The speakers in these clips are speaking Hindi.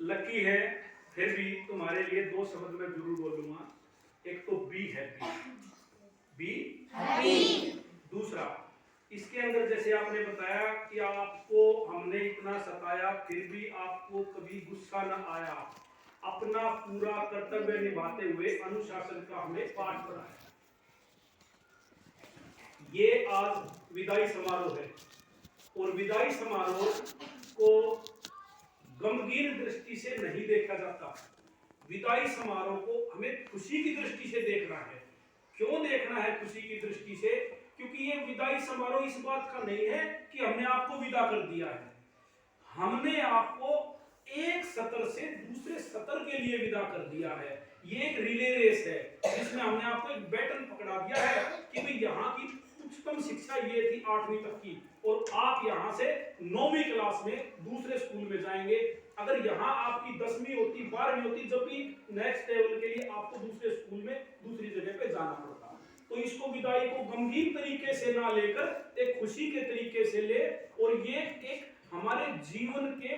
लकी है, फिर भी तुम्हारे लिए दो शब्द मैं जरूर बोलूंगा। एक तो बी हैप्पी, बी हैप्पी। दूसरा, इसके अंदर जैसे आपने बताया कि आपको हमने इतना सताया फिर भी आपको कभी गुस्सा न आया, अपना पूरा कर्तव्य निभाते हुए अनुशासन का हमें पाठ पढ़ाया। ये आज विदाई समारोह है और विदाई समारोह को गमगीन दृष्टि से नहीं देखा जाता। विदाई समारोह को हमें खुशी की दृष्टि से देखना है। क्यों देखना है खुशी की दृष्टि से? क्योंकि ये विदाई समारोह इस बात का नहीं है कि हमने आपको विदा कर दिया है, हमने आपको एक सत्र से दूसरे सत्र के लिए विदा कर दिया है। ये एक रिले रेस है जिसमें हमने आपको एक बैटन पकड़ा दिया है कि भाई यहाँ की उच्चतम शिक्षा ये थी 8वीं तक की, और आप यहाँ से 9वीं क्लास में दूसरे स्कूल में जाएंगे। अगर यहाँ आपकी 10वीं होती 12वीं होती, जब भी नेक्स्ट लेवल के लिए आपको दूसरे स्कूल में दूसरी जगह पे जाना पड़ता। तो इसको विदाई को गंभीर तरीके से ना लेकर एक खुशी के तरीके से ले, और ये एक हमारे जीवन के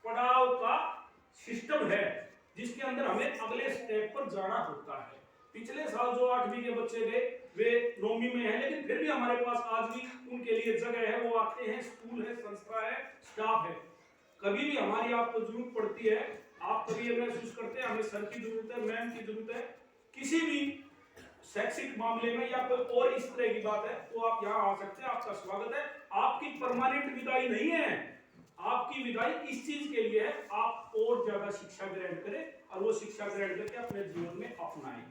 पड़ाव का सिस्टम है जिसके अंदर हमें अगले स्टेप पर जाना होता है। पिछले साल जो 8वीं के बच्चे थे वे 9वीं में हैं, लेकिन फिर भी हमारे पास आज भी उनके लिए जगह है, वो आते हैं, स्कूल है, संस्था है, स्टाफ है। कभी भी हमारी आपको जरूरत पड़ती है, आप कभी ये महसूस करते हैं हमें सर की जरूरत है, मैम की जरूरत है, किसी भी शैक्षिक मामले में या कोई और इस तरह की बात है, तो आप यहाँ आ सकते हैं, आपका स्वागत है। आपकी परमानेंट विदाई नहीं है, आपकी विदाई इस चीज के लिए है, आप और ज्यादा शिक्षा ग्रहण करें और वो शिक्षा ग्रहण करके अपने जीवन में अपनाएं।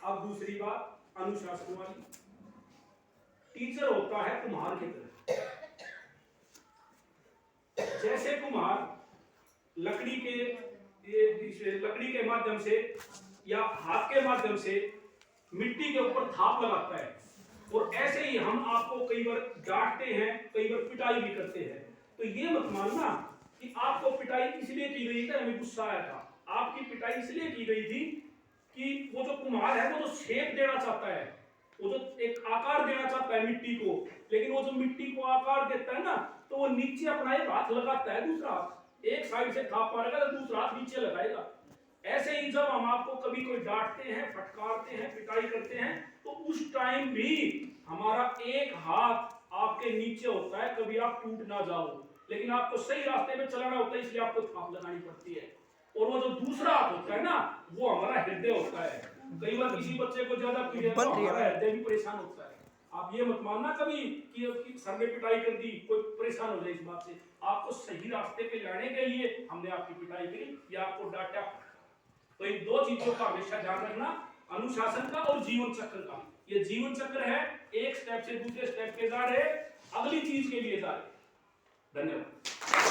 अब दूसरी बात अनुशासन वाली। टीचर होता है कुम्हार की तरह। जैसे कुम्हार लकड़ी के माध्यम से या हाथ के माध्यम से मिट्टी के ऊपर थाप लगाता है, और ऐसे ही हम आपको कई बार डांटते हैं, कई बार पिटाई भी करते हैं। तो ये मत मानना कि आपको पिटाई इसलिए की गई थी हमें गुस्सा आया था। आपकी पिटाई इसलिए की गई थी कि वो जो कुम्हार है वो जो शेप देना चाहता है, वो जो एक आकार देना चाहता है मिट्टी को, लेकिन वो जो मिट्टी को आकार देता है ना, तो वो नीचे अपना एक हाथ लगाता है, दूसरा हाथ एक साइड से थाप मारेगा तो दूसरा हाथ नीचे लगाएगा। ऐसे ही जब हम आपको कभी कोई डांटते हैं, फटकारते हैं, पिटाई करते हैं, तो उस टाइम भी हमारा एक हाथ आपके नीचे होता है, कभी आप टूट ना जाओ, लेकिन आपको सही रास्ते में चलाना होता है, इसलिए आपको थाप लगानी पड़ती है। और वो जो दूसरा हाथ होता है ना, वो हमारा हृदय होता है। कई बार किसी बच्चे को ज्यादा पीड़ित तो हमारा हृदय भी परेशान होता है। आप ये मत मानना कभी कि सर ने पिटाई कर दी कोई परेशान हो जाए इस बात से। आपको सही रास्ते पे लाने के लिए हमने आपकी पिटाई करी या आपको डांटा। तो इन दो चीजों का हमेशा ध्यान रखना, अनुशासन का और जीवन चक्र का। ये जीवन चक्र है, एक स्टेप से दूसरे स्टेप पे जा रहे, अगली चीज के लिए जा रहे। धन्यवाद।